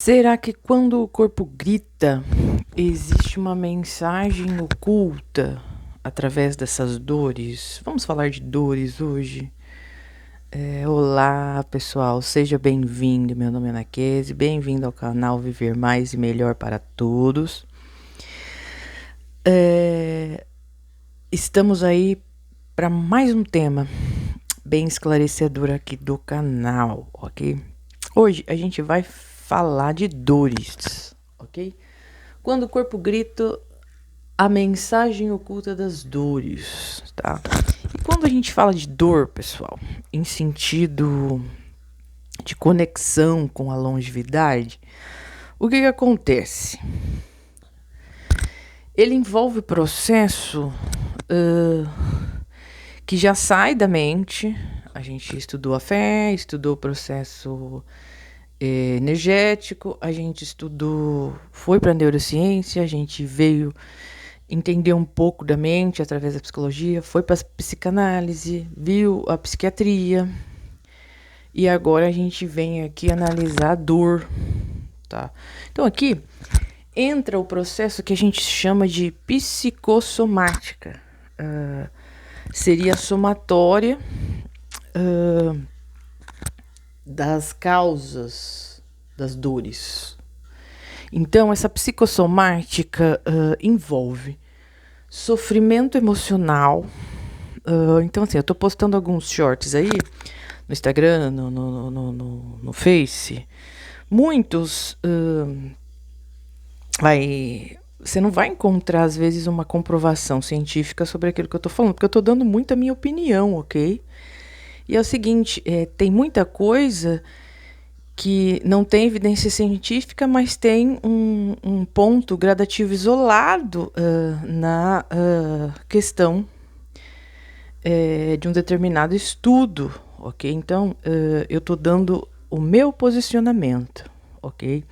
Será que quando o corpo grita, existe uma mensagem oculta através dessas dores? Vamos falar de dores hoje? Olá, pessoal, seja bem-vindo. Meu nome é Ana Kese, bem-vindo ao canal Viver Mais e Melhor para Todos. Estamos aí para mais um tema bem esclarecedor aqui do canal, ok? Hoje a gente vai falar de dores, ok? Quando o corpo grita, a mensagem oculta das dores, tá? E quando a gente fala de dor, pessoal, em sentido de conexão com a longevidade, o que acontece? Ele envolve o processo que já sai da mente. A gente estudou a fé, estudou o processo energético, a gente estudou, foi para a neurociência, a gente veio entender um pouco da mente através da psicologia, foi para a psicanálise, viu a psiquiatria, e agora a gente vem aqui analisar a dor, tá? Então aqui entra o processo que a gente chama de psicossomática. Seria a somatória das causas das dores. Então, essa psicossomática envolve sofrimento emocional. Então, assim, eu tô postando alguns shorts aí no Instagram, no Face. Muitos você não vai encontrar, às vezes, uma comprovação científica sobre aquilo que eu tô falando, porque eu tô dando muito a minha opinião, ok? E é o seguinte, tem muita coisa que não tem evidência científica, mas tem um ponto gradativo isolado na questão de um determinado estudo, ok? Então, eu estou dando o meu posicionamento, ok?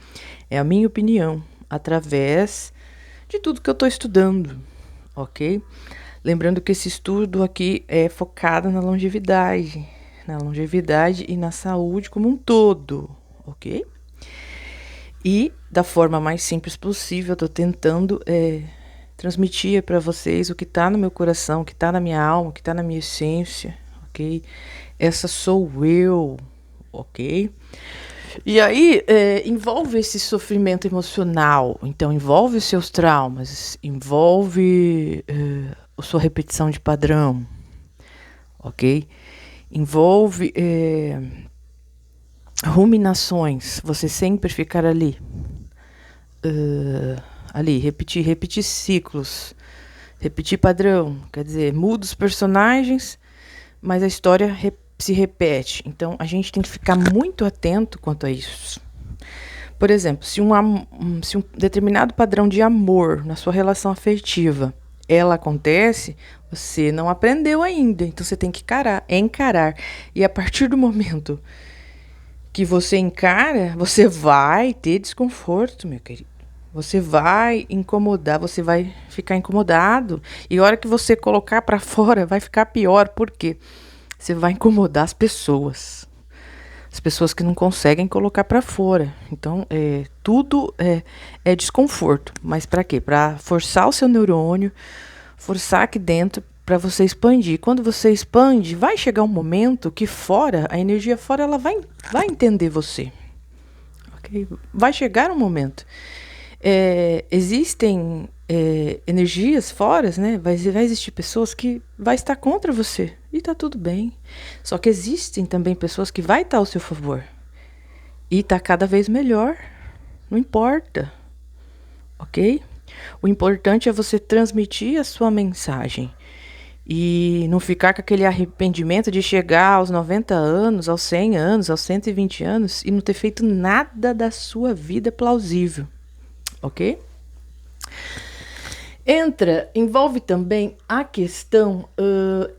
É a minha opinião, através de tudo que eu estou estudando, ok? Lembrando que esse estudo aqui é focado na longevidade e na saúde como um todo, ok? E da forma mais simples possível, eu tô tentando transmitir para vocês o que tá no meu coração, o que tá na minha alma, o que tá na minha essência, ok? Essa sou eu, ok? E aí, envolve esse sofrimento emocional, então envolve os seus traumas, envolve a sua repetição de padrão, ok? Envolve ruminações, você sempre ficar ali, repetir ciclos, repetir padrão, quer dizer, muda os personagens, mas a história se repete. Então, a gente tem que ficar muito atento quanto a isso. Por exemplo, se um determinado padrão de amor na sua relação afetiva, ela acontece, você não aprendeu ainda. Então, você tem que encarar. E a partir do momento que você encara, você vai ter desconforto, meu querido. Você vai incomodar, você vai ficar incomodado. E a hora que você colocar para fora, vai ficar pior. Por quê? Você vai incomodar as pessoas que não conseguem colocar para fora. Então, tudo é desconforto. Mas para quê? Para forçar o seu neurônio, forçar aqui dentro para você expandir. Quando você expande, vai chegar um momento que fora, a energia fora, ela vai entender você. Okay? Vai chegar um momento. Existem energias fora, né? Vai existir pessoas que vai estar contra você. E tá tudo bem. Só que existem também pessoas que vai estar ao seu favor. E tá cada vez melhor. Não importa. Ok? O importante é você transmitir a sua mensagem. E não ficar com aquele arrependimento de chegar aos 90 anos, aos 100 anos, aos 120 anos e não ter feito nada da sua vida plausível. Ok? Envolve também a questão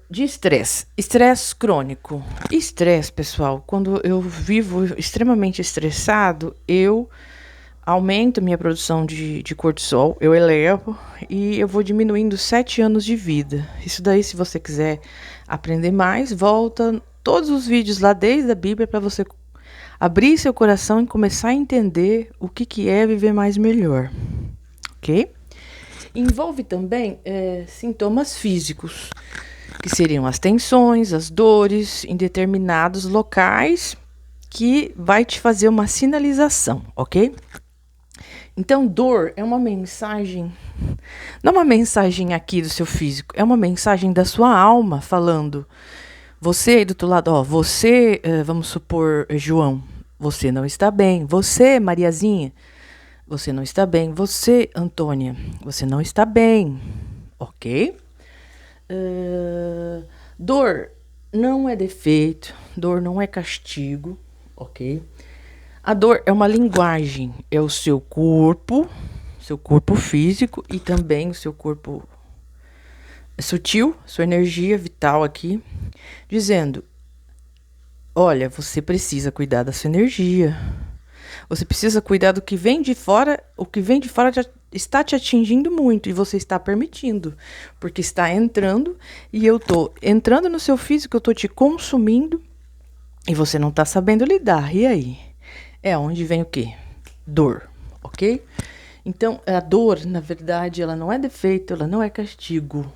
de estresse. Estresse crônico. Estresse, pessoal, quando eu vivo extremamente estressado, eu aumento minha produção de cortisol, eu elevo e eu vou diminuindo 7 anos de vida. Isso daí, se você quiser aprender mais, volta todos os vídeos lá desde a Bíblia para você Abrir seu coração e começar a entender o que é viver mais melhor, ok? Envolve também sintomas físicos, que seriam as tensões, as dores em determinados locais, que vai te fazer uma sinalização, ok? Então, dor é uma mensagem, não é uma mensagem aqui do seu físico, é uma mensagem da sua alma falando. Você aí do outro lado, ó, você, vamos supor, João, você não está bem. Você, Mariazinha, você não está bem. Você, Antônia, você não está bem, ok? Dor não é defeito, dor não é castigo, ok? A dor é uma linguagem, é o seu corpo físico e também o seu corpo sutil, sua energia vital aqui, dizendo: olha, você precisa cuidar da sua energia. Você precisa cuidar do que vem de fora. O que vem de fora já está te atingindo muito e você está permitindo, porque está entrando e eu tô entrando no seu físico, eu tô te consumindo e você não está sabendo lidar. E aí? É onde vem o quê? Dor, ok? Então, a dor, na verdade, ela não é defeito, ela não é castigo.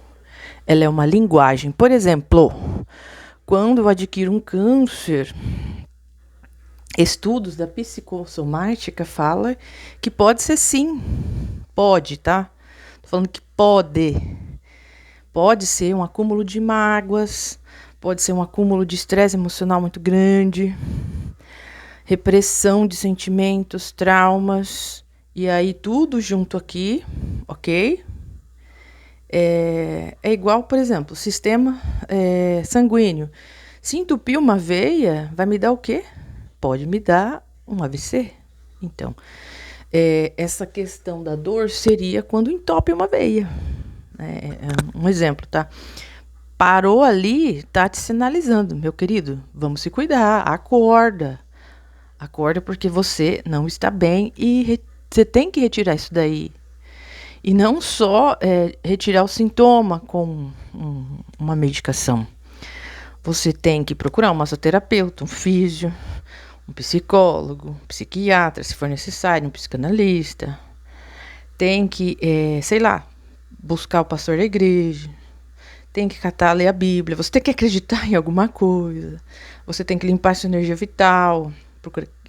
Ela é uma linguagem. Por exemplo, quando eu adquiro um câncer, estudos da psicossomática falam que pode ser sim. Pode, tá? Tô falando que pode. Pode ser um acúmulo de mágoas, pode ser um acúmulo de estresse emocional muito grande, repressão de sentimentos, traumas, e aí tudo junto aqui, ok? É igual, por exemplo, sistema sanguíneo. Se entupir uma veia, vai me dar o quê? Pode me dar um AVC. Então, essa questão da dor seria quando entope uma veia. Um exemplo, tá? Parou ali, tá te sinalizando, meu querido, vamos se cuidar, acorda. Acorda porque você não está bem e você tem que retirar isso daí. E não só retirar o sintoma com uma medicação. Você tem que procurar um massoterapeuta, um físio, um psicólogo, um psiquiatra, se for necessário, um psicanalista. Tem que, sei lá, buscar o pastor da igreja. Tem que catar, ler a Bíblia. Você tem que acreditar em alguma coisa. Você tem que limpar sua energia vital.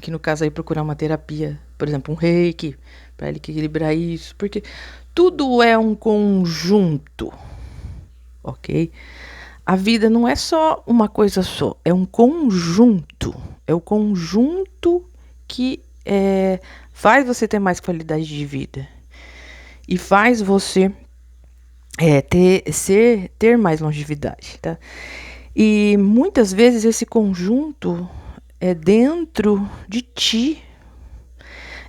Que no caso aí procurar uma terapia, por exemplo, um reiki, para ele equilibrar isso. Porque tudo é um conjunto, ok? A vida não é só uma coisa só, é um conjunto. É o conjunto que faz você ter mais qualidade de vida. E faz você ter mais longevidade, tá? E muitas vezes esse conjunto é dentro de ti.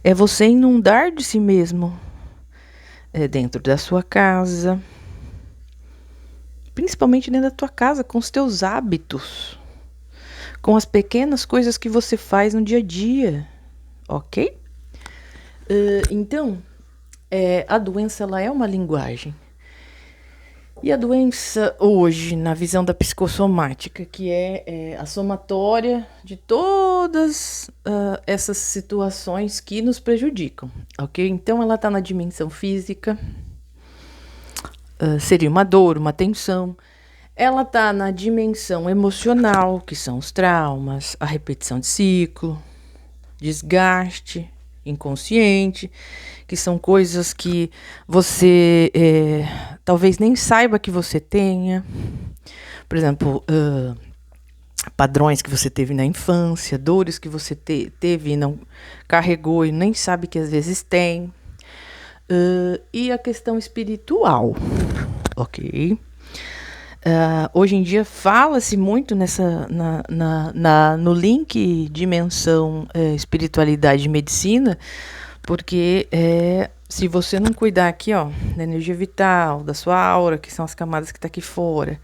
É você inundar de si mesmo. É dentro da sua casa. Principalmente dentro da tua casa, com os teus hábitos. Com as pequenas coisas que você faz no dia a dia. Ok? Então, a doença ela é uma linguagem. E a doença hoje, na visão da psicossomática, que é a somatória de todas essas situações que nos prejudicam, ok? Então, ela está na dimensão física, seria uma dor, uma tensão. Ela está na dimensão emocional, que são os traumas, a repetição de ciclo, desgaste inconsciente, que são coisas que você talvez nem saiba que você tenha. Por exemplo, padrões que você teve na infância, dores que você teve e não carregou e nem sabe que às vezes tem. E a questão espiritual, ok? Hoje em dia fala-se muito no link dimensão espiritualidade e medicina, porque se você não cuidar aqui, ó, da energia vital, da sua aura, que são as camadas que tá aqui fora,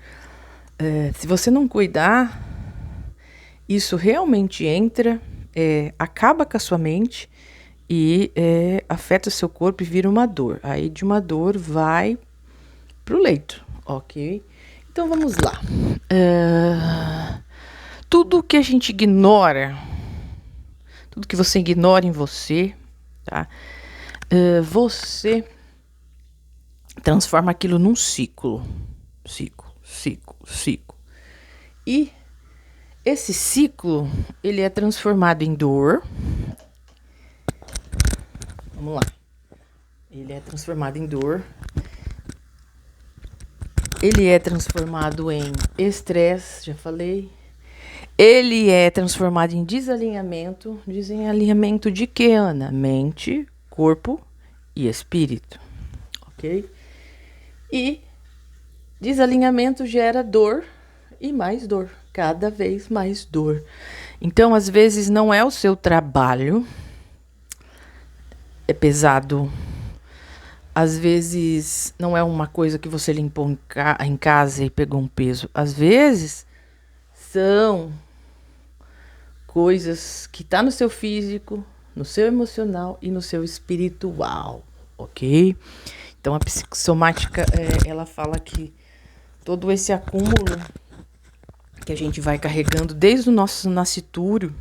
se você não cuidar, isso realmente entra, acaba com a sua mente e afeta o seu corpo e vira uma dor. Aí de uma dor vai pro leito, ok? Então vamos lá. Tudo que a gente ignora tudo que você ignora em você, tá? Você transforma aquilo num ciclo. Ciclo. E esse ciclo, ele é transformado em dor. Vamos lá. Ele é transformado em dor. Ele é transformado em estresse, já falei. Ele é transformado em desalinhamento. Desalinhamento de quê, Ana? Mente, corpo e espírito. Ok? E desalinhamento gera dor e mais dor. Cada vez mais dor. Então, às vezes, não é o seu trabalho. É pesado. Às vezes, não é uma coisa que você limpou em casa e pegou um peso. Às vezes, são coisas que tá no seu físico, no seu emocional e no seu espiritual, ok? Então, a psicossomática, ela fala que todo esse acúmulo que a gente vai carregando desde o nosso nascitúrio,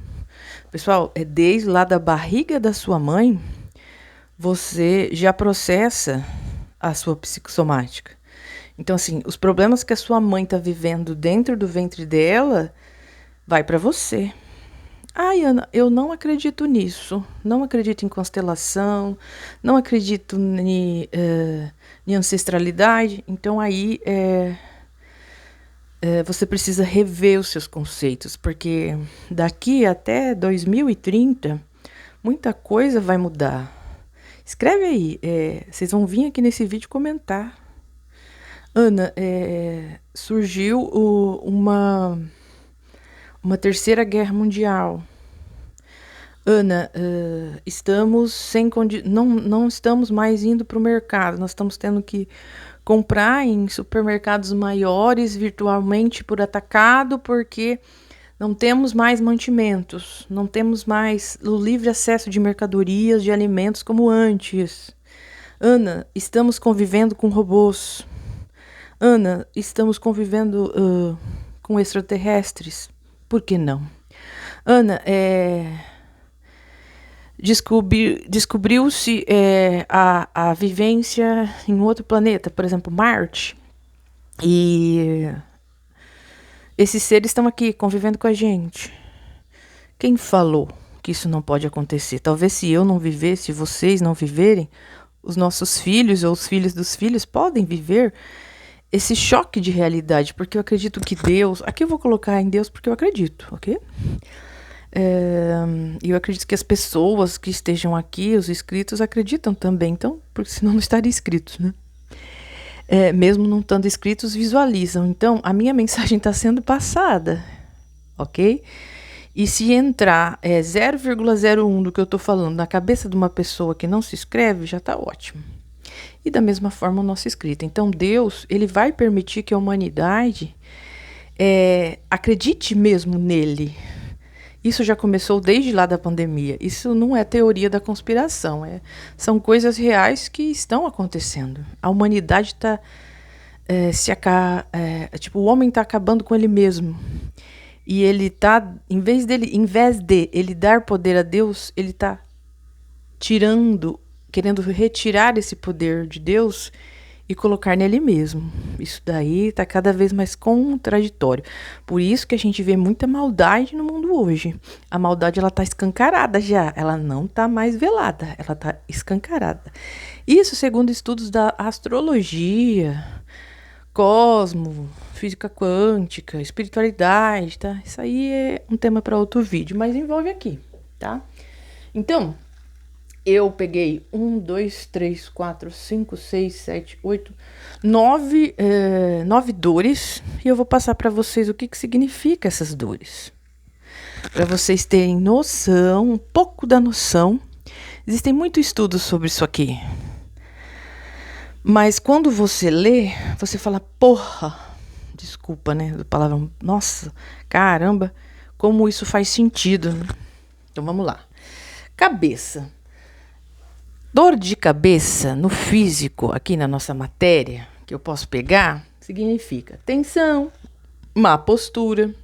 pessoal, desde lá da barriga da sua mãe, você já processa a sua psicossomática. Então, assim, os problemas que a sua mãe tá vivendo dentro do ventre dela, vai para você. Ai, Ana, eu não acredito nisso. Não acredito em constelação, não acredito em ancestralidade. Então, aí, você precisa rever os seus conceitos, porque daqui até 2030, muita coisa vai mudar. Escreve aí, vocês vão vir aqui nesse vídeo comentar. Ana, surgiu uma terceira guerra mundial. Ana, estamos não estamos mais indo para o mercado, nós estamos tendo que comprar em supermercados maiores virtualmente por atacado, porque não temos mais mantimentos, não temos mais o livre acesso de mercadorias, de alimentos como antes. Ana, estamos convivendo com robôs. Ana, estamos convivendo com extraterrestres. Por que não? Ana, descobriu-se a vivência em outro planeta, por exemplo, Marte. E esses seres estão aqui convivendo com a gente. Quem falou que isso não pode acontecer? Talvez se eu não viver, se vocês não viverem, os nossos filhos ou os filhos dos filhos podem viver esse choque de realidade, porque eu acredito que Deus... Aqui eu vou colocar em Deus porque eu acredito, ok? Eu acredito que as pessoas que estejam aqui, os inscritos, acreditam também, então, porque senão não estariam inscritos, né? Mesmo não estando inscritos, visualizam. Então, a minha mensagem está sendo passada, ok? E se entrar 0,01 do que eu estou falando na cabeça de uma pessoa que não se inscreve, já está ótimo. E da mesma forma o nosso escrito. Então, Deus, ele vai permitir que a humanidade acredite mesmo nele. Isso já começou desde lá da pandemia. Isso não é teoria da conspiração. São coisas reais que estão acontecendo. A humanidade está... o homem está acabando com ele mesmo. E ele está... Em vez de ele dar poder a Deus, ele está querendo retirar esse poder de Deus e colocar nele mesmo. Isso daí está cada vez mais contraditório. Por isso que a gente vê muita maldade no mundo hoje. A maldade, ela está escancarada já. Ela não está mais velada. Ela está escancarada. Isso segundo estudos da astrologia, cosmo, física quântica, espiritualidade, tá? Isso aí é um tema para outro vídeo, mas envolve aqui, tá? Então... Eu peguei 1, 2, 3, 4, 5, 6, 7, 8, 9 dores. E eu vou passar para vocês o que significa essas dores. Para vocês terem noção, um pouco da noção. Existem muitos estudos sobre isso aqui. Mas quando você lê, você fala, porra, desculpa, né? A palavra, nossa, caramba, como isso faz sentido. Né? Então vamos lá. Cabeça. Dor de cabeça no físico, aqui na nossa matéria, que eu posso pegar, significa tensão, má postura,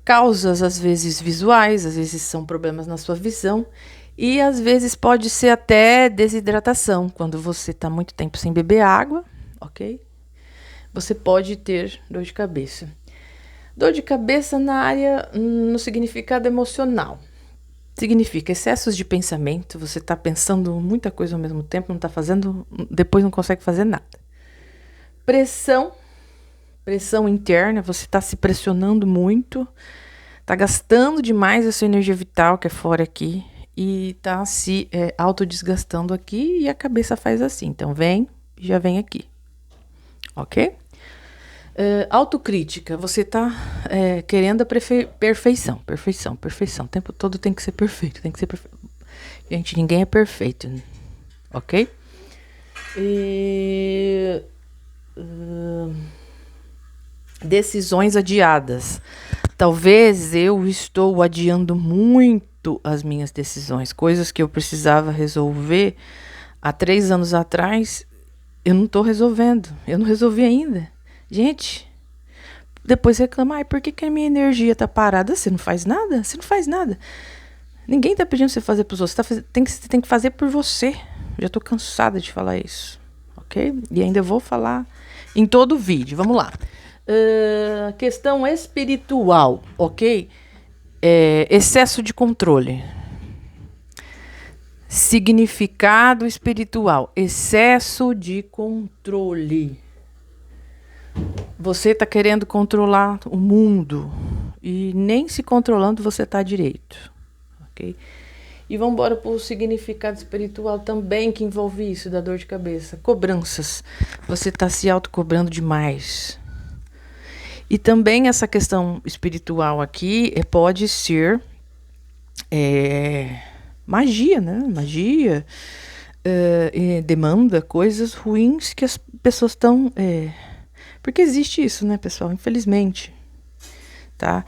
Causas, às vezes, visuais, às vezes são problemas na sua visão. E, às vezes, pode ser até desidratação. Quando você está muito tempo sem beber água, ok? Você pode ter dor de cabeça. Dor de cabeça na área, no significado emocional. Significa excessos de pensamento, você está pensando muita coisa ao mesmo tempo, não está fazendo, depois não consegue fazer nada. Pressão interna, você está se pressionando muito, está gastando demais a sua energia vital, que é fora aqui, e está se autodesgastando aqui, e a cabeça faz assim. Então, já vem aqui. Ok? Autocrítica, você tá querendo a perfeição. O tempo todo tem que ser perfeito, Gente, ninguém é perfeito, ok? Decisões adiadas. Talvez eu estou adiando muito as minhas decisões, coisas que eu precisava resolver há 3 anos atrás, eu não estou resolvendo, eu não resolvi ainda. Gente, depois reclama, por que a minha energia tá parada? Você não faz nada? Você não faz nada. Ninguém tá pedindo você fazer pros outros, você tem que fazer por você. Já tô cansada de falar isso, ok? E ainda vou falar em todo o vídeo, vamos lá. Questão espiritual, ok? Excesso de controle. Significado espiritual, excesso de controle. Você está querendo controlar o mundo e nem se controlando você está direito, ok? E vamos embora para o significado espiritual também, que envolve isso, da dor de cabeça. Cobranças, você está se autocobrando demais. E também essa questão espiritual aqui pode ser magia, né? Magia demanda coisas ruins que as pessoas estão... porque existe isso, né, pessoal? Infelizmente, tá?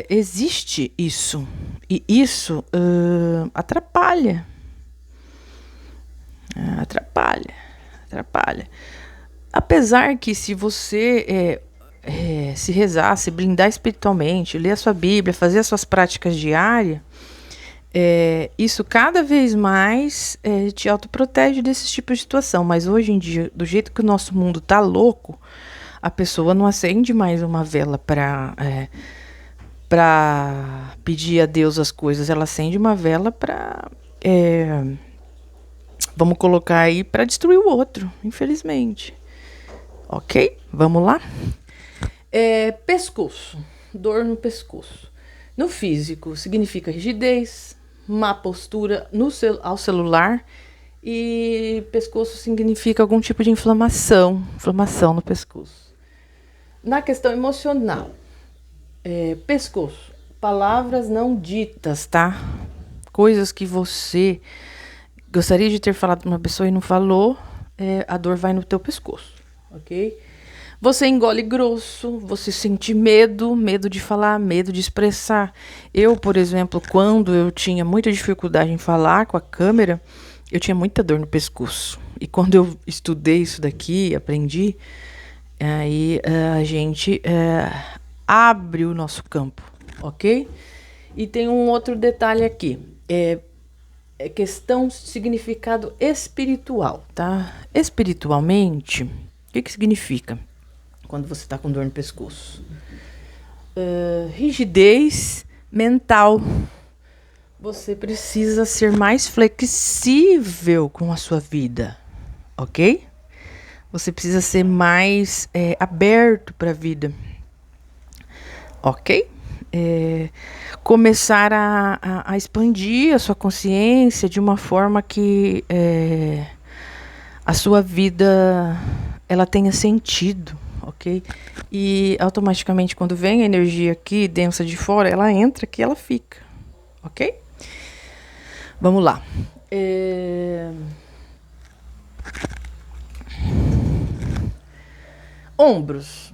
Existe isso. E isso atrapalha. Atrapalha. Apesar que se você se rezar, se blindar espiritualmente, ler a sua Bíblia, fazer as suas práticas diárias, isso cada vez mais te autoprotege desse tipo de situação. Mas hoje em dia, do jeito que o nosso mundo tá louco, a pessoa não acende mais uma vela para pedir a Deus as coisas. Ela acende uma vela para vamos colocar aí, para destruir o outro, infelizmente. Ok? Vamos lá? Pescoço. Dor no pescoço. No físico, significa rigidez, má postura ao celular, e pescoço significa algum tipo de inflamação no pescoço. Na questão emocional, pescoço, palavras não ditas, tá? Coisas que você gostaria de ter falado para uma pessoa e não falou, a dor vai no teu pescoço, ok? Você engole grosso, você sente medo de falar, medo de expressar. Eu, por exemplo, quando eu tinha muita dificuldade em falar com a câmera, eu tinha muita dor no pescoço. E quando eu estudei isso daqui, aprendi, aí a gente abre o nosso campo, ok? E tem um outro detalhe aqui, questão significado espiritual, tá? Espiritualmente, o que significa? Quando você está com dor no pescoço. Rigidez mental. Você precisa ser mais flexível com a sua vida, ok? Você precisa ser mais aberto para a vida, ok? Começar a expandir a sua consciência de uma forma que a sua vida ela tenha sentido. Ok? E automaticamente quando vem a energia aqui densa de fora, ela entra aqui, ela fica, ok? Vamos lá. Ombros.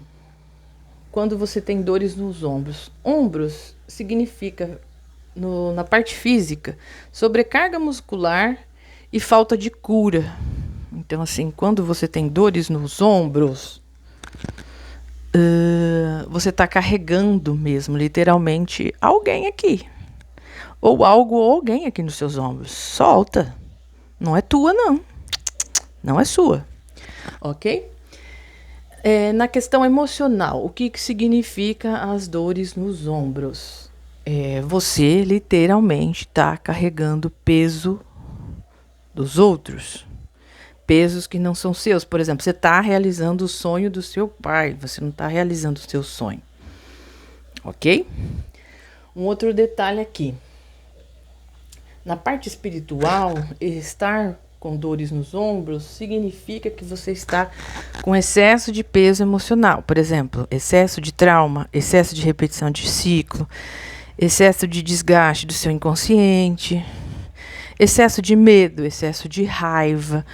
Quando você tem dores nos ombros. Ombros significa, na parte física, sobrecarga muscular e falta de cura. Então, assim, quando você tem dores nos ombros, você está carregando mesmo, literalmente, alguém aqui. Ou algo ou alguém aqui nos seus ombros. Solta. Não é tua, não. Não é sua. Ok? Na questão emocional, o que significa as dores nos ombros? Você literalmente está carregando peso dos outros. Pesos que não são seus. Por exemplo, você está realizando o sonho do seu pai. Você não está realizando o seu sonho. Ok? Um outro detalhe aqui. Na parte espiritual, estar com dores nos ombros significa que você está com excesso de peso emocional. Por exemplo, excesso de trauma, excesso de repetição de ciclo, excesso de desgaste do seu inconsciente, excesso de medo, excesso de raiva.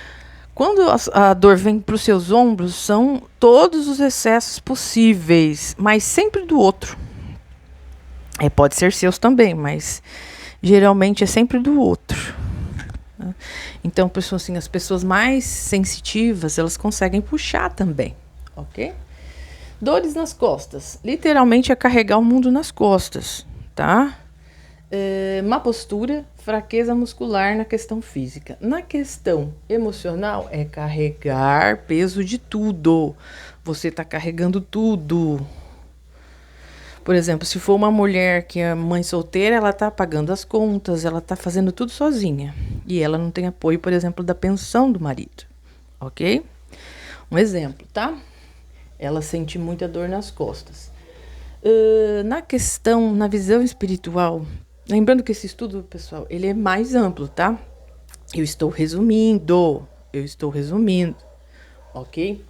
Quando a dor vem para os seus ombros, são todos os excessos possíveis, mas sempre do outro. Pode ser seus também, mas geralmente é sempre do outro. Então, assim, as pessoas mais sensitivas, elas conseguem puxar também, ok? Dores nas costas. Literalmente é carregar o mundo nas costas, tá? Má postura, fraqueza muscular na questão física. Na questão emocional, é carregar peso de tudo. Você tá carregando tudo. Por exemplo, se for uma mulher que é mãe solteira, ela tá pagando as contas, ela tá fazendo tudo sozinha. E ela não tem apoio, por exemplo, da pensão do marido. Ok? Um exemplo, tá? Ela sente muita dor nas costas. Na visão espiritual, lembrando que esse estudo, pessoal, ele é mais amplo, tá? Eu estou resumindo, ok?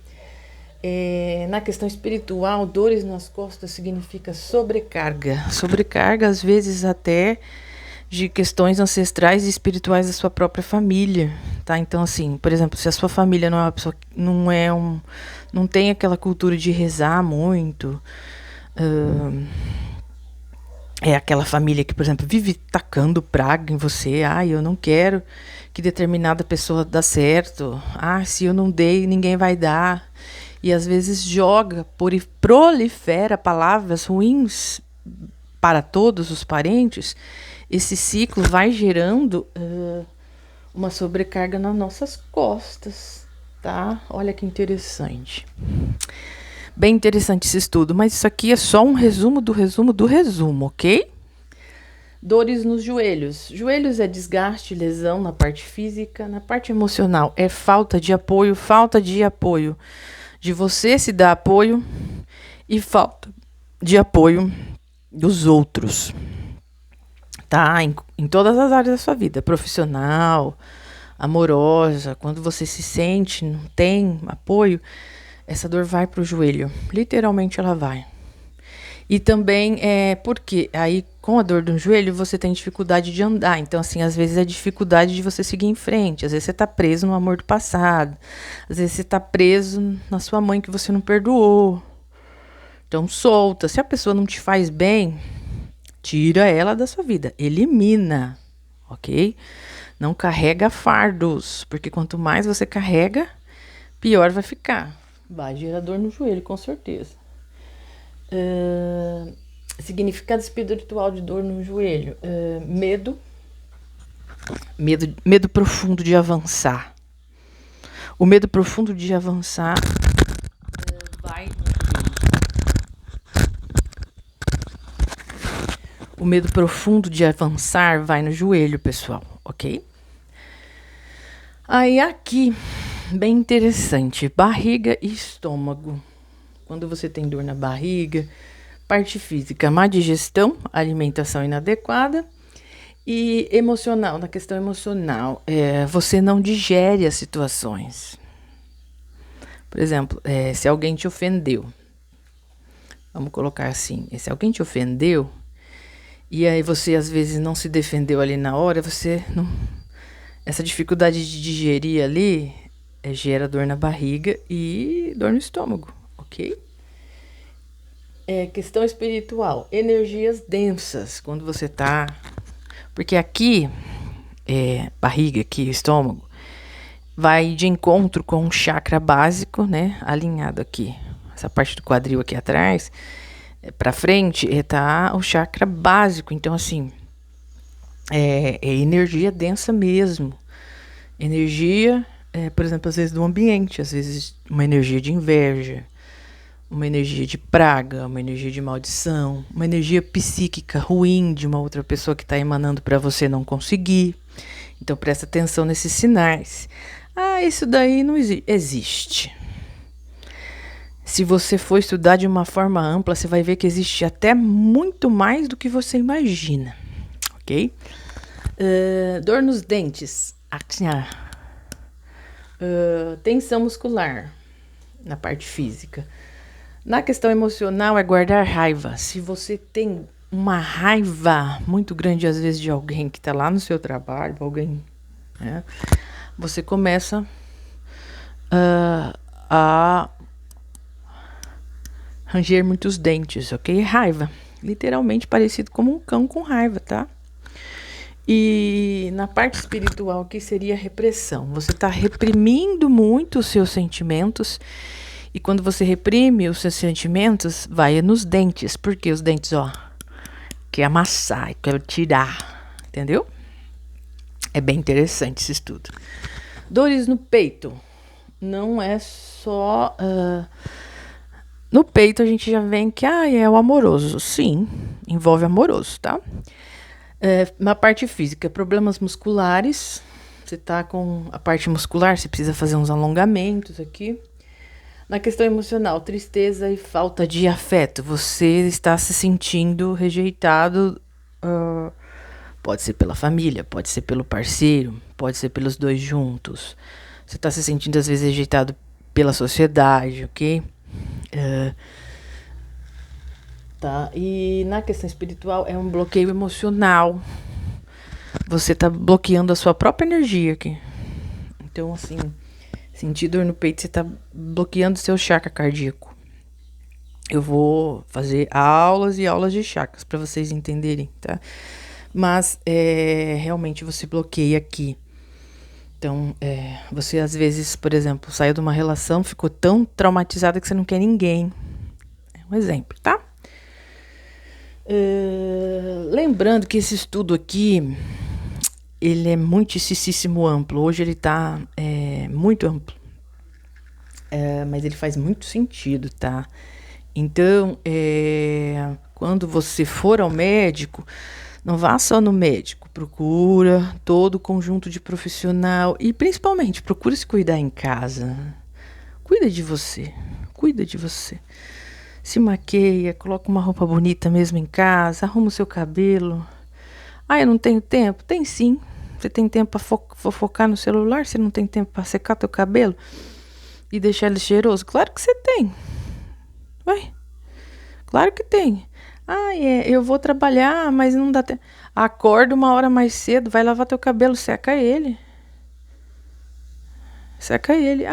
Na questão espiritual, dores nas costas significa sobrecarga. Sobrecarga, às vezes, até de questões ancestrais e espirituais da sua própria família, tá? Então, assim, por exemplo, se a sua família não é uma pessoa, não tem aquela cultura de rezar muito, é aquela família que, por exemplo, vive tacando praga em você. Eu não quero que determinada pessoa dê certo. Se eu não dei, ninguém vai dar. E às vezes prolifera palavras ruins para todos os parentes. Esse ciclo vai gerando uma sobrecarga nas nossas costas, tá? Olha que interessante. Bem interessante esse estudo, mas isso aqui é só um resumo do resumo do resumo, ok? Dores nos joelhos. Joelhos é desgaste, lesão na parte física. Na parte emocional é falta de apoio de você se dar apoio e falta de apoio dos outros, tá? Em todas as áreas da sua vida, profissional, amorosa. Quando você se sente, não tem apoio, essa dor vai pro joelho. Literalmente ela vai. E também porque aí com a dor do joelho você tem dificuldade de andar. Então, assim, às vezes é dificuldade de você seguir em frente. Às vezes você tá preso no amor do passado. Às vezes você tá preso na sua mãe que você não perdoou. Então, solta. Se a pessoa não te faz bem, tira ela da sua vida. Elimina, ok? Não carrega fardos. Porque quanto mais você carrega, pior vai ficar. Vai gerar dor no joelho, com certeza. Significado espiritual de dor no joelho. Medo profundo de avançar. O medo profundo de avançar vai no joelho. O medo profundo de avançar vai no joelho, pessoal, ok? Aí aqui, bem interessante, barriga e estômago. Quando você tem dor na barriga, parte física, má digestão, alimentação inadequada. E emocional, na questão emocional, você não digere as situações. Por exemplo, se alguém te ofendeu, vamos colocar assim, se alguém te ofendeu, e aí você às vezes não se defendeu ali na hora, essa dificuldade de digerir ali gera dor na barriga e dor no estômago, ok? Questão espiritual, energias densas, quando você tá... Porque aqui, barriga, aqui, estômago, vai de encontro com um chakra básico, né? Alinhado aqui. essa parte do quadril aqui atrás, pra frente, tá o chakra básico. Então, assim, é energia densa mesmo. Energia, por exemplo, às vezes do ambiente, às vezes uma energia de inveja, uma energia de praga, uma energia de maldição, uma energia psíquica ruim de uma outra pessoa que está emanando para você não conseguir. Então presta atenção nesses sinais. Ah, isso daí não existe. Se você for estudar de uma forma ampla, você vai ver que existe até muito mais do que você imagina, ok? Dor nos dentes, tensão muscular na parte física. Na questão emocional é guardar raiva. Se você tem uma raiva muito grande, às vezes, de alguém que está lá no seu trabalho, alguém, né, você começa a ranger muitos dentes, ok? Raiva. Literalmente parecido como um cão com raiva, tá? E na parte espiritual, o que seria repressão? Você está reprimindo muito os seus sentimentos. E quando você reprime os seus sentimentos, vai nos dentes. Porque os dentes, quer amassar, quer tirar. Entendeu? É bem interessante esse estudo. Dores no peito. Não é só... no peito a gente já vem que é o amoroso. Sim, envolve amoroso, tá? Na parte física, problemas musculares. Você tá com a parte muscular, você precisa fazer uns alongamentos aqui. Na questão emocional, tristeza e falta de afeto. Você está se sentindo rejeitado. Pode ser pela família, pode ser pelo parceiro, pode ser pelos dois juntos. Você está se sentindo, às vezes, rejeitado pela sociedade, ok? Tá? E na questão espiritual, é um bloqueio emocional. Você está bloqueando a sua própria energia aqui. Então, assim... sentir dor no peito, você está bloqueando seu chakra cardíaco. Eu vou fazer aulas e aulas de chakras para vocês entenderem, tá? Mas realmente você bloqueia aqui. Então, você às vezes, por exemplo, saiu de uma relação, ficou tão traumatizada que você não quer ninguém. É um exemplo, tá? Lembrando que esse estudo aqui... ele é muitíssimo amplo. Hoje ele tá muito amplo. Mas ele faz muito sentido, tá? Então, quando você for ao médico, não vá só no médico. Procura todo o conjunto de profissional. E, principalmente, procure se cuidar em casa. Cuida de você. Cuida de você. Se maqueia, coloca uma roupa bonita mesmo em casa. Arruma o seu cabelo. Eu não tenho tempo? Tem sim. Você tem tempo para fofocar no celular? Você não tem tempo para secar teu cabelo e deixar ele cheiroso? Claro que você tem. Vai. Claro que tem. Eu vou trabalhar, mas não dá tempo. Acorda uma hora mais cedo, vai lavar teu cabelo, seca ele. Seca ele.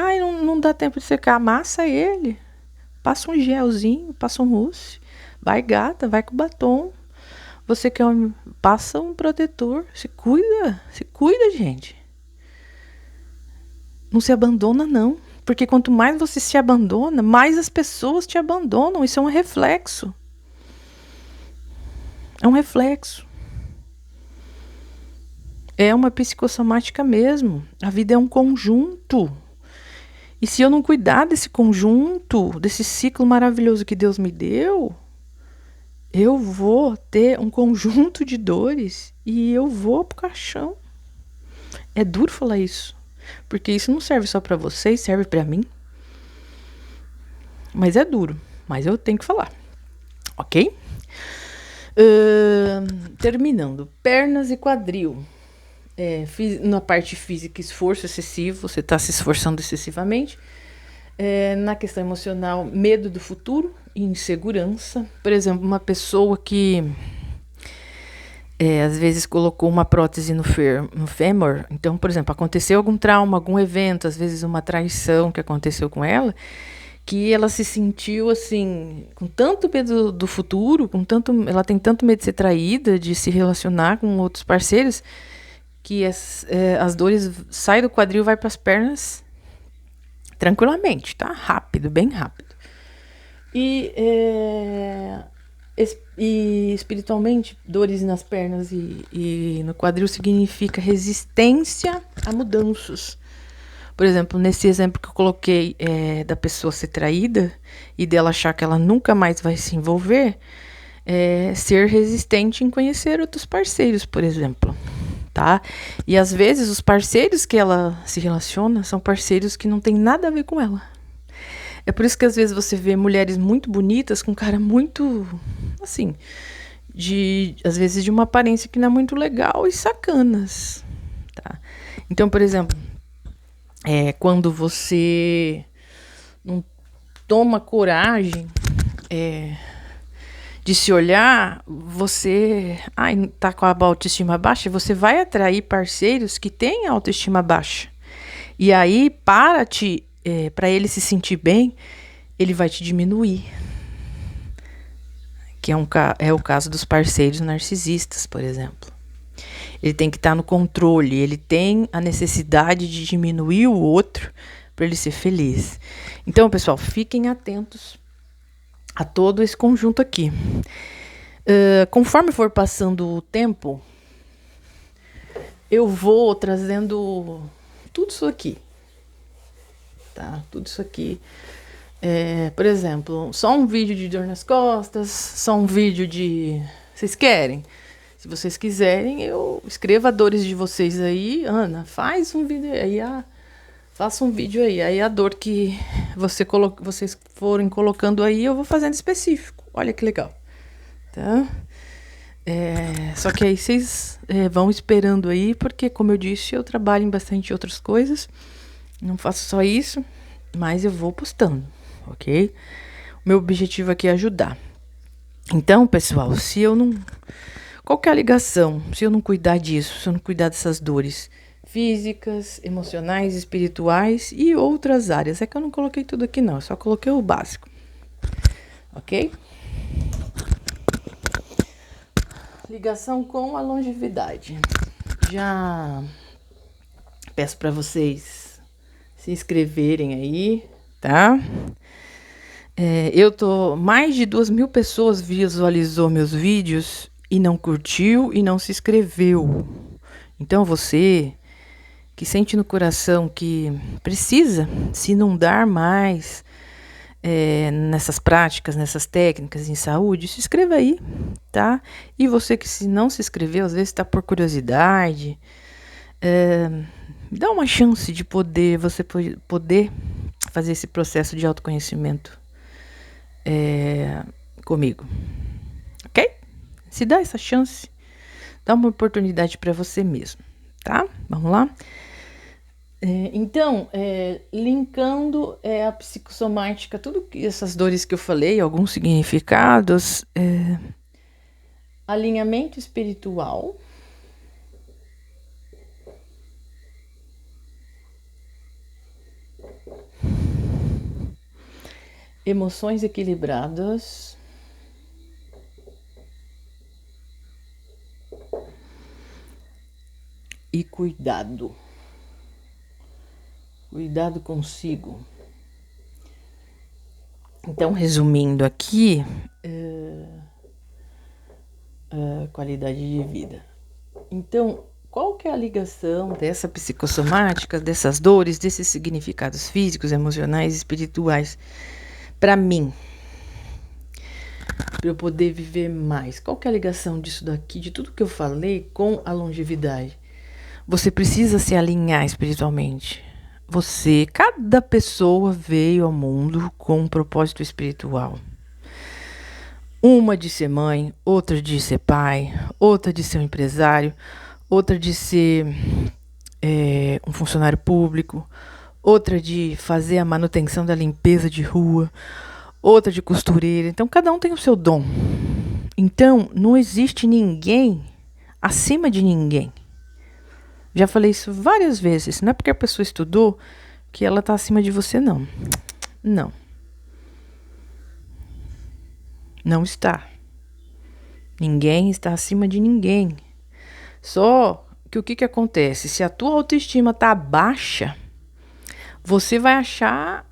Não dá tempo de secar, amassa ele. Passa um gelzinho, passa um mousse. Vai, gata, vai com batom. Você quer passa um protetor. Se cuida, gente. Não se abandona, não. Porque quanto mais você se abandona, mais as pessoas te abandonam. Isso é um reflexo. É um reflexo. É uma psicossomática mesmo. A vida é um conjunto. E se eu não cuidar desse conjunto, desse ciclo maravilhoso que Deus me deu... eu vou ter um conjunto de dores e eu vou pro caixão. É duro falar isso, porque isso não serve só para vocês, serve para mim. Mas é duro, mas eu tenho que falar, ok? Terminando, pernas e quadril. Na parte física, esforço excessivo, você está se esforçando excessivamente. Na questão emocional, medo do futuro, insegurança. Por exemplo, uma pessoa que às vezes colocou uma prótese no fêmur. Então, por exemplo, aconteceu algum trauma, algum evento, às vezes uma traição que aconteceu com ela, que ela se sentiu assim, com tanto medo do futuro, ela tem tanto medo de ser traída, de se relacionar com outros parceiros, que as dores saem do quadril e vai para as pernas tranquilamente, tá? Rápido, bem rápido. E espiritualmente, dores nas pernas e no quadril significa resistência a mudanças. Por exemplo, nesse exemplo que eu coloquei da pessoa ser traída e dela achar que ela nunca mais vai se envolver, ser resistente em conhecer outros parceiros, por exemplo, tá? E às vezes os parceiros que ela se relaciona são parceiros que não tem nada a ver com ela. É por isso que às vezes você vê mulheres muito bonitas com cara muito, assim, às vezes de uma aparência que não é muito legal e sacanas, tá? Então, por exemplo, quando você não toma coragem de se olhar, você tá com a autoestima baixa, você vai atrair parceiros que têm autoestima baixa. E aí, para ele se sentir bem, ele vai te diminuir. Que é o caso dos parceiros narcisistas, por exemplo. Ele tem que estar no controle, ele tem a necessidade de diminuir o outro para ele ser feliz. Então, pessoal, fiquem atentos a todo esse conjunto aqui. Conforme for passando o tempo, eu vou trazendo tudo isso aqui. Tá? Tudo isso aqui. Por exemplo, só um vídeo de dor nas costas, só um vídeo de... Vocês querem? Se vocês quiserem, eu escrevo a dores de vocês aí. Ana, faz um vídeo aí. Faça um vídeo aí. Aí a dor que vocês forem colocando aí, eu vou fazendo específico. Olha que legal. Tá? Só que aí vocês vão esperando aí, porque, como eu disse, eu trabalho em bastante outras coisas. Não faço só isso, mas eu vou postando, ok? O meu objetivo aqui é ajudar. Então, pessoal, se eu não... Qual que é a ligação? Se eu não cuidar disso, se eu não cuidar dessas dores físicas, emocionais, espirituais e outras áreas. É que eu não coloquei tudo aqui não, eu só coloquei o básico. Ok? Ligação com a longevidade. Já peço para vocês se inscreverem aí, tá? Mais de 2.000 pessoas visualizou meus vídeos e não curtiu e não se inscreveu. Então você que sente no coração que precisa se inundar mais nessas práticas, nessas técnicas em saúde, se inscreva aí, tá? E você que não se inscreveu, às vezes está por curiosidade, dá uma chance de você poder fazer esse processo de autoconhecimento comigo, ok? Se dá essa chance, dá uma oportunidade para você mesmo, tá? Vamos lá? Então, linkando a psicossomática, tudo essas dores que eu falei, alguns significados, alinhamento espiritual, emoções equilibradas, e cuidado. Cuidado consigo. Então, resumindo aqui, qualidade de vida. Então, qual que é a ligação dessa psicossomática, dessas dores, desses significados físicos, emocionais, espirituais, para mim? Para eu poder viver mais. Qual que é a ligação disso daqui, de tudo que eu falei, com a longevidade? Você precisa se alinhar espiritualmente. Cada pessoa veio ao mundo com um propósito espiritual. Uma de ser mãe, outra de ser pai, outra de ser um empresário, outra de ser um funcionário público, outra de fazer a manutenção da limpeza de rua, outra de costureira. Então, cada um tem o seu dom. Então, não existe ninguém acima de ninguém. Já falei isso várias vezes. Não é porque a pessoa estudou que ela está acima de você, não. Não. Não está. Ninguém está acima de ninguém. Só que o que acontece? Se a tua autoestima está baixa, você vai achar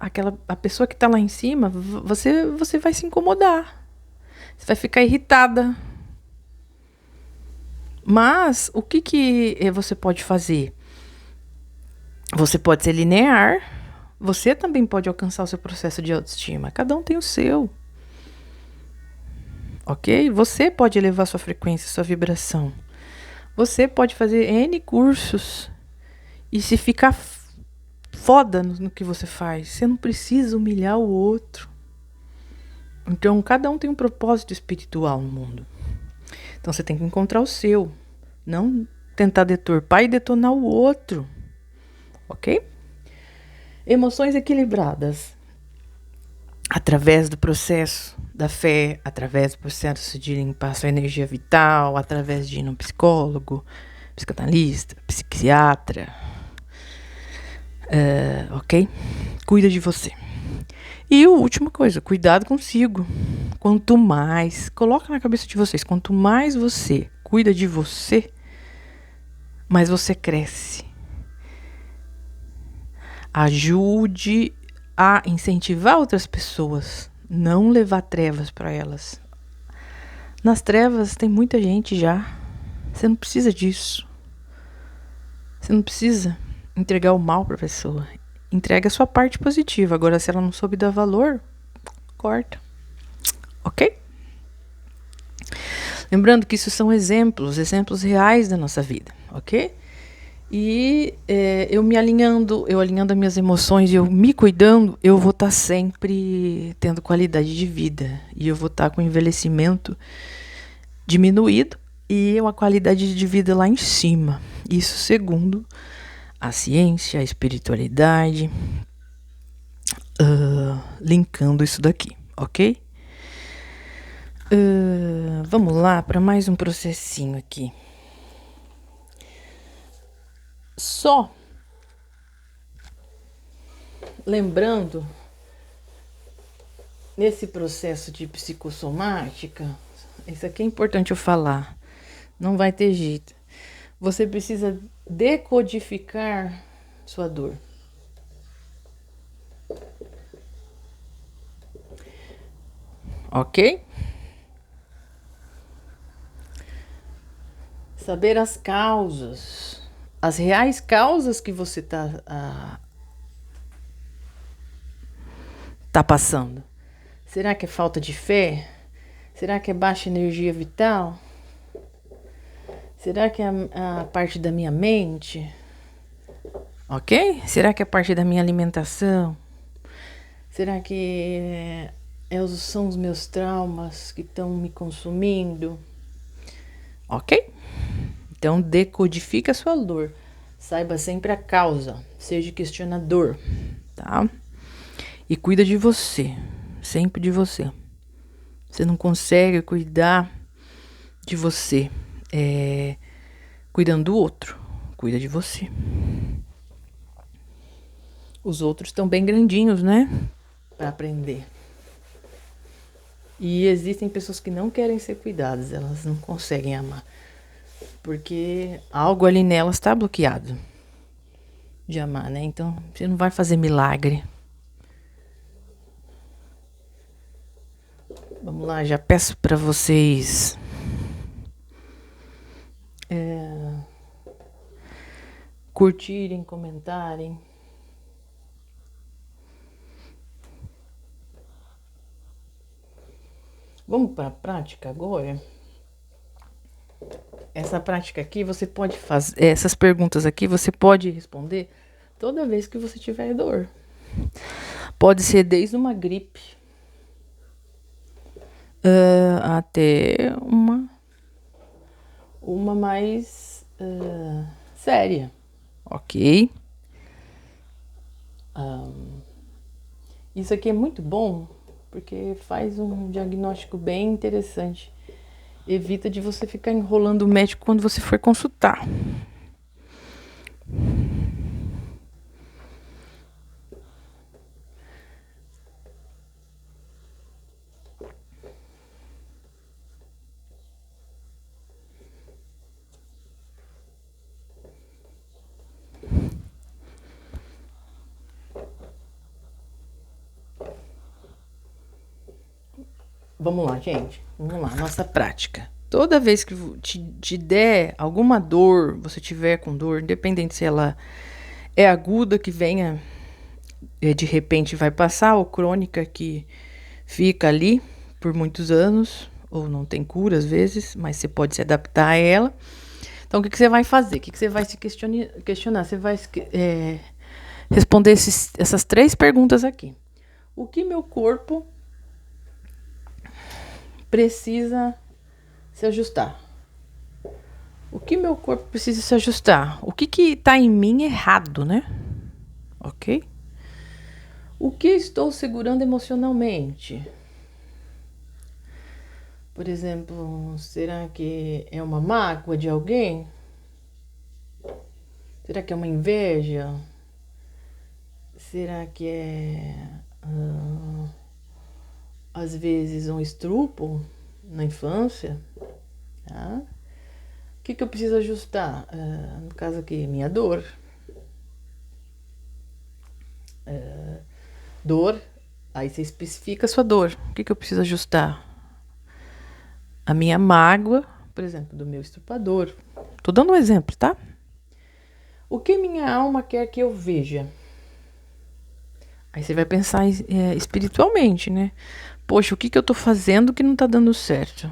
a pessoa que está lá em cima, você vai se incomodar. Você vai ficar irritada. Mas o que você pode fazer? Você pode ser linear. Você também pode alcançar o seu processo de autoestima. Cada um tem o seu. Ok? Você pode elevar sua frequência, sua vibração. Você pode fazer N cursos. E se ficar foda no que você faz, você não precisa humilhar o outro. Então, cada um tem um propósito espiritual no mundo. Então, você tem que encontrar o seu. Não tentar deturpar e detonar o outro. Ok? Emoções equilibradas. Através do processo da fé, através do processo de limpar sua energia vital, através de ir no psicólogo, psicanalista, psiquiatra. Ok? Cuida de você. E a última coisa, cuidado consigo. Quanto mais, coloca na cabeça de vocês, quanto mais você cuida de você, mais você cresce. Ajude a incentivar outras pessoas, não levar trevas para elas. Nas trevas tem muita gente já. Você não precisa disso. Você não precisa entregar o mal para a pessoa. Entrega a sua parte positiva. Agora, se ela não soube dar valor, corta. Ok? Lembrando que isso são exemplos reais da nossa vida, ok? E eu alinhando as minhas emoções e eu me cuidando, eu vou estar sempre tendo qualidade de vida. E eu vou estar com o envelhecimento diminuído e uma qualidade de vida lá em cima. Isso segundo a ciência, a espiritualidade, linkando isso daqui, ok? Vamos lá para mais um processinho aqui. Só lembrando, nesse processo de psicossomática, isso aqui é importante eu falar, não vai ter jeito. Você precisa decodificar sua dor. Ok? Saber as causas, as reais causas que você tá passando. Será que é falta de fé? Será que é baixa energia vital? Será que é a parte da minha mente? Ok? Será que é parte da minha alimentação? Será que são os meus traumas que estão me consumindo? Ok? Então, decodifica a sua dor. Saiba sempre a causa. Seja questionador, tá? E cuida de você. Sempre de você. Você não consegue cuidar de você cuidando do outro. Cuida de você. Os outros estão bem grandinhos, né? Para aprender. E existem pessoas que não querem ser cuidadas. Elas não conseguem amar. Porque algo ali nelas está bloqueado de amar, né? Então, você não vai fazer milagre. Vamos lá, já peço para vocês curtirem, comentarem. Vamos para a prática agora? Essa prática aqui você pode fazer, essas perguntas aqui você pode responder toda vez que você tiver dor. Pode ser desde uma gripe até uma mais séria, ok? Isso aqui é muito bom porque faz um diagnóstico bem interessante. Evita de você ficar enrolando o médico quando você for consultar. Vamos lá, gente. Vamos lá, nossa prática. Toda vez que te der alguma dor, você tiver com dor, independente se ela é aguda, que venha de repente vai passar, ou crônica que fica ali por muitos anos, ou não tem cura às vezes, mas você pode se adaptar a ela. Então, o que você vai fazer? O que você vai se questionar? Você vai responder essas 3 perguntas aqui. O que meu corpo precisa se ajustar? O que meu corpo precisa se ajustar? O que tá em mim errado, né? Ok? O que estou segurando emocionalmente? Por exemplo, será que é uma mágoa de alguém? Será que é uma inveja? Será que é, às vezes, um estupro na infância? Tá? O que eu preciso ajustar? No caso aqui, minha dor. Dor, aí você especifica a sua dor. O que eu preciso ajustar? A minha mágoa, por exemplo, do meu estuprador. Tô dando um exemplo, tá? O que minha alma quer que eu veja? Aí você vai pensar espiritualmente, né? Poxa, o que eu tô fazendo que não tá dando certo?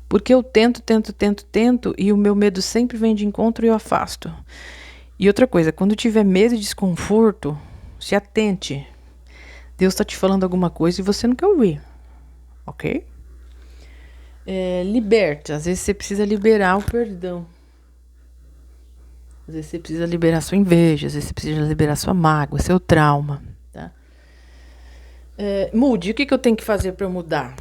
Porque eu tento e o meu medo sempre vem de encontro e eu afasto. E outra coisa, quando tiver medo e desconforto, se atente. Deus tá te falando alguma coisa e você não quer ouvir. Ok? Liberta. Às vezes você precisa liberar o perdão. Às vezes você precisa liberar sua inveja. Às vezes você precisa liberar sua mágoa, seu trauma. Tá? Mude. O que eu tenho que fazer para mudar?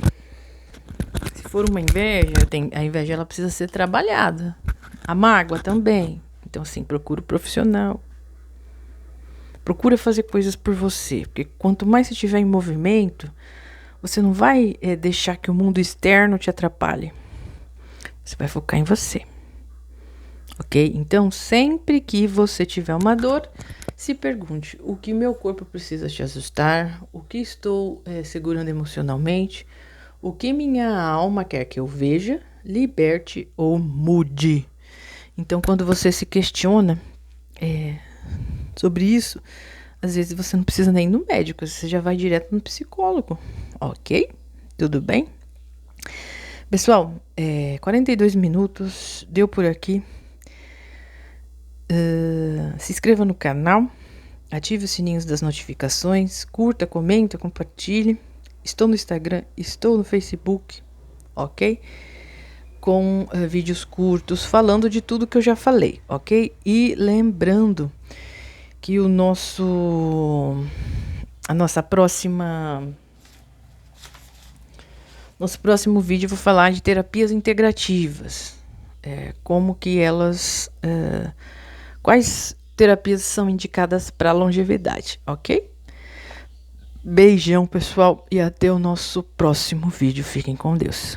Se for uma inveja, a inveja ela precisa ser trabalhada. A mágoa também. Então, assim, procura o profissional. Procura fazer coisas por você. Porque quanto mais você estiver em movimento, você não vai deixar que o mundo externo te atrapalhe. Você vai focar em você. Ok? Então, sempre que você tiver uma dor, se pergunte: o que meu corpo precisa te ajustar? O que estou segurando emocionalmente? O que minha alma quer que eu veja, liberte ou mude? Então, quando você se questiona sobre isso, às vezes você não precisa nem ir no médico, você já vai direto no psicólogo. Ok? Tudo bem? Pessoal, 42 minutos, deu por aqui. Se inscreva no canal, ative os sininhos das notificações, curta, comenta, compartilhe. Estou no Instagram, estou no Facebook, ok? Com vídeos curtos, falando de tudo que eu já falei, ok? E lembrando que nosso próximo vídeo eu vou falar de terapias integrativas, como que elas, quais terapias são indicadas para longevidade, ok? Beijão, pessoal, e até o nosso próximo vídeo. Fiquem com Deus.